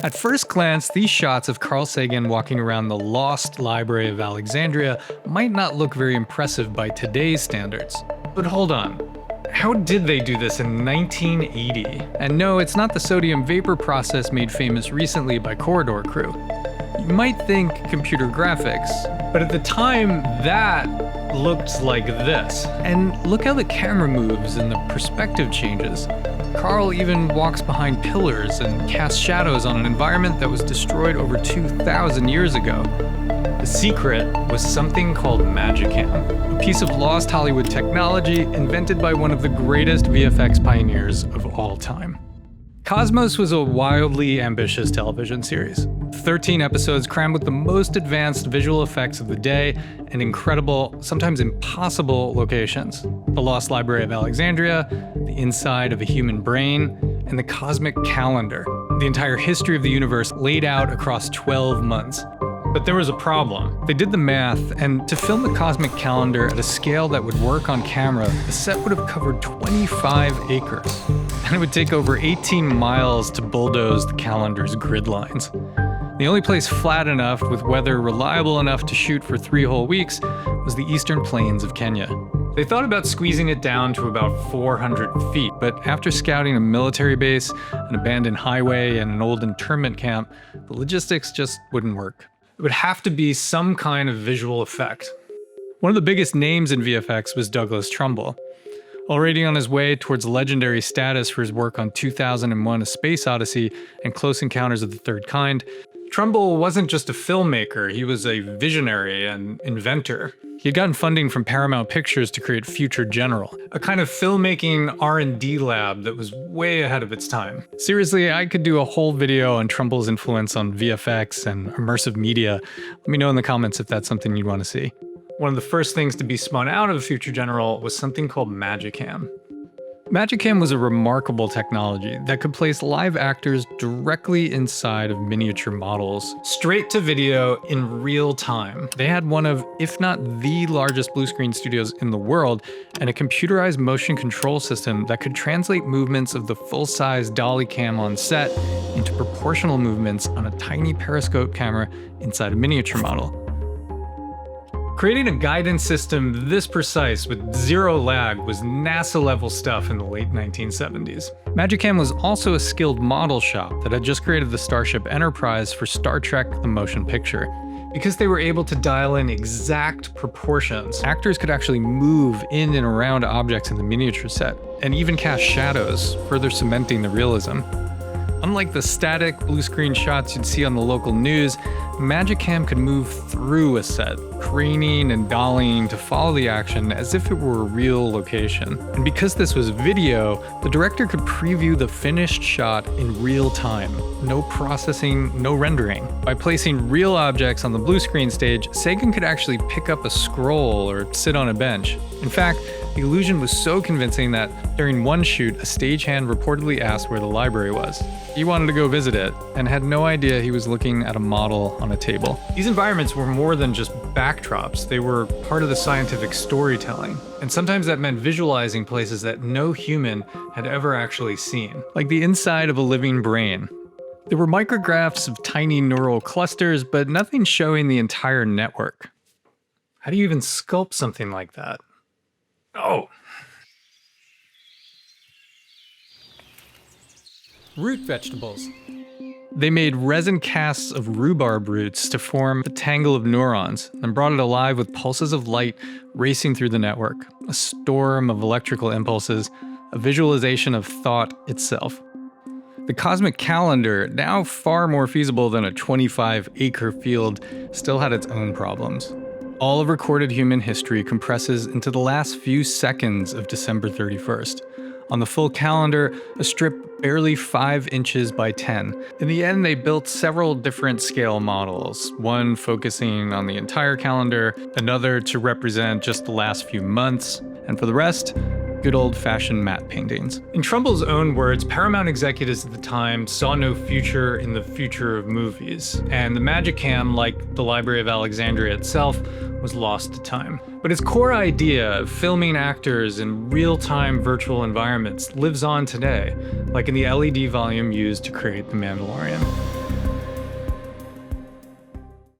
At first glance, these shots of Carl Sagan walking around the lost library of Alexandria might not look very impressive by today's standards. But hold on. How did they do this in 1980? And no, it's not the sodium vapor process made famous recently by Corridor Crew. You might think computer graphics, but at the time, that looked like this. And look how the camera moves and the perspective changes. Carl even walks behind pillars and casts shadows on an environment that was destroyed over 2,000 years ago. The secret was something called Magicam, a piece of lost Hollywood technology invented by one of the greatest VFX pioneers of all time. Cosmos was a wildly ambitious television series. 13 episodes crammed with the most advanced visual effects of the day and incredible, sometimes impossible locations. The Lost Library of Alexandria, the inside of a human brain, and the cosmic calendar. The entire history of the universe laid out across 12 months. But there was a problem. They did the math, and to film the cosmic calendar at a scale that would work on camera, the set would have covered 25 acres. And it would take over 18 miles to bulldoze the calendar's grid lines. The only place flat enough with weather reliable enough to shoot for 3 whole weeks was the eastern plains of Kenya. They thought about squeezing it down to about 400 feet, but after scouting a military base, an abandoned highway, and an old internment camp, the logistics just wouldn't work. It would have to be some kind of visual effect. One of the biggest names in VFX was Douglas Trumbull. Already on his way towards legendary status for his work on 2001: A Space Odyssey and Close Encounters of the Third Kind, Trumbull wasn't just a filmmaker, he was a visionary and inventor. He had gotten funding from Paramount Pictures to create Future General, a kind of filmmaking R&D lab that was way ahead of its time. Seriously, I could do a whole video on Trumbull's influence on VFX and immersive media. Let me know in the comments if that's something you'd want to see. One of the first things to be spun out of Future General was something called Magicam. Magicam was a remarkable technology that could place live actors directly inside of miniature models, straight to video in real time. They had one of, if not the largest blue screen studios in the world, and a computerized motion control system that could translate movements of the full-size dolly cam on set into proportional movements on a tiny periscope camera inside a miniature model. Creating a guidance system this precise with zero lag was NASA-level stuff in the late 1970s. Magicam was also a skilled model shop that had just created the Starship Enterprise for Star Trek: The Motion Picture. Because they were able to dial in exact proportions, actors could actually move in and around objects in the miniature set, and even cast shadows, further cementing the realism. Unlike the static blue screen shots you'd see on the local news, Magicam could move through a set, craning and dollying to follow the action as if it were a real location. And because this was video, the director could preview the finished shot in real time. No processing, no rendering. By placing real objects on the blue screen stage, Sagan could actually pick up a scroll or sit on a bench. In fact, the illusion was so convincing that during one shoot, a stagehand reportedly asked where the library was. He wanted to go visit it, and had no idea he was looking at a model on a table. These environments were more than just backdrops, they were part of the scientific storytelling. And sometimes that meant visualizing places that no human had ever actually seen. Like the inside of a living brain. There were micrographs of tiny neural clusters, but nothing showing the entire network. How do you even sculpt something like that? Oh! Root vegetables. They made resin casts of rhubarb roots to form a tangle of neurons and brought it alive with pulses of light racing through the network, a storm of electrical impulses, a visualization of thought itself. The cosmic calendar, now far more feasible than a 25-acre field, still had its own problems. All of recorded human history compresses into the last few seconds of December 31st. On the full calendar, a strip barely 5 inches by 10. In the end, they built several different scale models, one focusing on the entire calendar, another to represent just the last few months, and for the rest, good old-fashioned matte paintings. In Trumbull's own words, Paramount executives at the time saw no future in the future of movies, and the Magicam, like the Library of Alexandria itself, was lost to time. But its core idea of filming actors in real-time virtual environments lives on today, like in the LED volume used to create The Mandalorian.